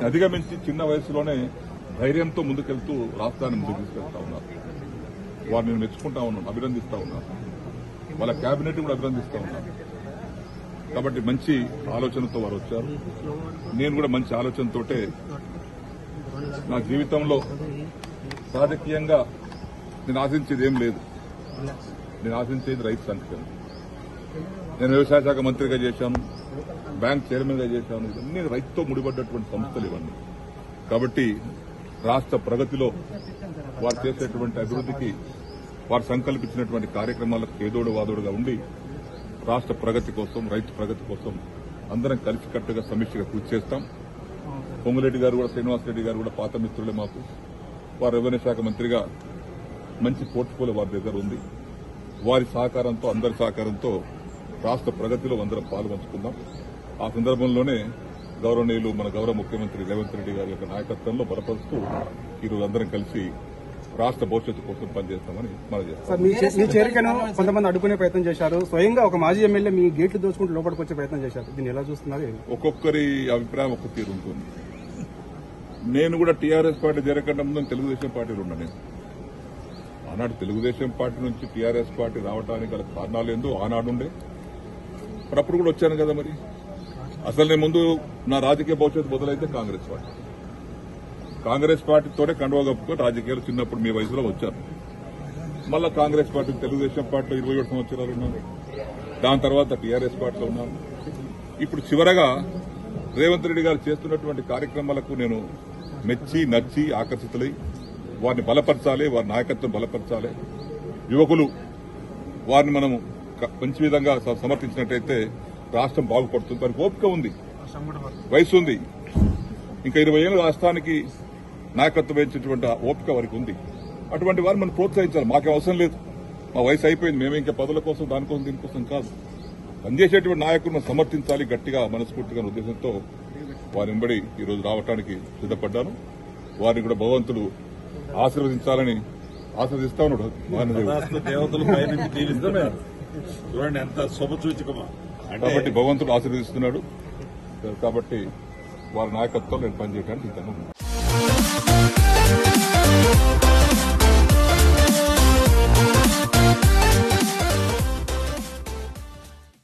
అధిగమించి చిన్న వయసులోనే ధైర్యంతో ముందుకెళ్తూ రాష్ట్రాన్ని ముందుకు తీసుకెళ్తా ఉన్నారు. వారిని మెచ్చుకుంటా ఉన్నాను, అభినందిస్తా ఉన్నాను. వాళ్ళ కేబినెట్ కూడా అభినందిస్తా ఉన్నాను. కాబట్టి మంచి ఆలోచనతో వారు వచ్చారు. నేను కూడా మంచి ఆలోచనతోటే నా జీవితంలో రాజకీయంగా నేను ఆశించేది ఏం లేదు. నేను ఆశించేది రైతు సంక్షేమం. నేను వ్యవసాయ శాఖ మంత్రిగా చేశాను, బ్యాంక్ చైర్మన్ గా చేశాను. ఇవన్నీ రైతుతో ముడిపడ్డటువంటి సంస్థలు ఇవన్నీ. కాబట్టి రాష్ట్ర ప్రగతిలో వారు చేసేటువంటి అభివృద్దికి, వారు సంకల్పించినటువంటి కార్యక్రమాలకు ఏదోడు వాదోడుగా ఉండి రాష్ట్ర ప్రగతి కోసం, రైతు ప్రగతి కోసం అందరం కలిసికట్టుగా సమీక్షగా కృషి చేస్తాం. పొంగులేటి గారు కూడా, శ్రీనివాసరెడ్డి గారు కూడా పాత మిత్రులే మాకు. వారు రెవెన్యూ శాఖ మంత్రిగా మంచి పోర్ట్ఫోలియో వారి దగ్గర ఉంది. వారి సహకారంతో, అందరి సహకారంతో రాష్ట్ర ప్రగతిలో అందరం పాల్పంచుకుందాం. ఆ సందర్భంలోనే గౌరవనీయులు మన గౌరవ ముఖ్యమంత్రి రేవంత్ రెడ్డి గారి యొక్క నాయకత్వంలో బలపరుస్తూ ఈరోజు అందరం కలిసి రాష్ట్ర భవిష్యత్తు కోసం పనిచేస్తామని మనం చేస్తాం. మీ చేరికను కొంతమంది అడ్డుకునే ప్రయత్నం చేశారు. స్వయంగా ఒక మాజీ ఎమ్మెల్యే మీ గేట్లు దోచుకుంటూ లోపలికి వచ్చే ప్రయత్నం చేశారు. దీన్ని ఎలా చూస్తున్నారు? ఒక్కొక్కరి అభిప్రాయం ఒక్క తీరు ఉంటుంది. నేను కూడా టీఆర్ఎస్ పార్టీ చేరకుండా ముందు తెలుగుదేశం పార్టీలో ఉన్నా. నేను ఆనాడు తెలుగుదేశం పార్టీ నుంచి టీఆర్ఎస్ పార్టీ రావడానికి గల కారణాలు ఏందో ఆనాడుండే. మరి అప్పుడు కూడా వచ్చాను కదా. మరి అసలు నేను ముందు నా రాజకీయ భవిష్యత్తు మొదలైతే కాంగ్రెస్ పార్టీతోనే కండువా కప్పుకొని రాజకీయాలు చిన్నప్పుడు మీ వయసులో వచ్చాను. మళ్ళా కాంగ్రెస్ పార్టీ, తెలుగుదేశం పార్టీలో 27 సంవత్సరాలు ఉన్నాను. దాని తర్వాత టీఆర్ఎస్ పార్టీలో ఉన్నాను. ఇప్పుడు చివరగా రేవంత్ రెడ్డి గారు చేస్తున్నటువంటి కార్యక్రమాలకు నేను మెచ్చి, నచ్చి, ఆకర్షితులై వారిని బలపరచాలి, వారి నాయకత్వం బలపరచాలి. యువకులు వారిని మనము మంచి విధంగా సమర్థించినట్టయితే రాష్ట్రం బాగుపడుతుంది. వారికి ఓపిక ఉంది, వయసు ఉంది. ఇంకా 20 ఏళ్ళు రాష్ట్రానికి నాయకత్వం వహించేటువంటి ఓపిక వారికి ఉంది. అటువంటి వారిని మనం ప్రోత్సహించాలి. మాకేం అవసరం లేదు, మా వయసు అయిపోయింది, మేమే ఇంకా పదవుల కోసం, దానికోసం, దీనికోసం కాదు. పనిచేసేటువంటి నాయకులను సమర్థించాలి గట్టిగా, మనస్ఫూర్తిగా ఉద్దేశంతో వారి వెంబడి ఈరోజు రావడానికి సిద్దపడ్డాను. వారిని కూడా భగవంతుడు ఆశీర్వదించాలని ఆశీర్వదిస్తా ఉన్నాడు. దేవతలు పైనుంచి దీవిస్తామే. చూడండి ఎంత శుభసూచకమా. కాబట్టి భగవంతుడు ఆశీర్వదిస్తున్నాడు. కాబట్టి వారి నాయకత్వంలో నేను పనిచేయడానికి సిద్ధంగా ఉన్నాను.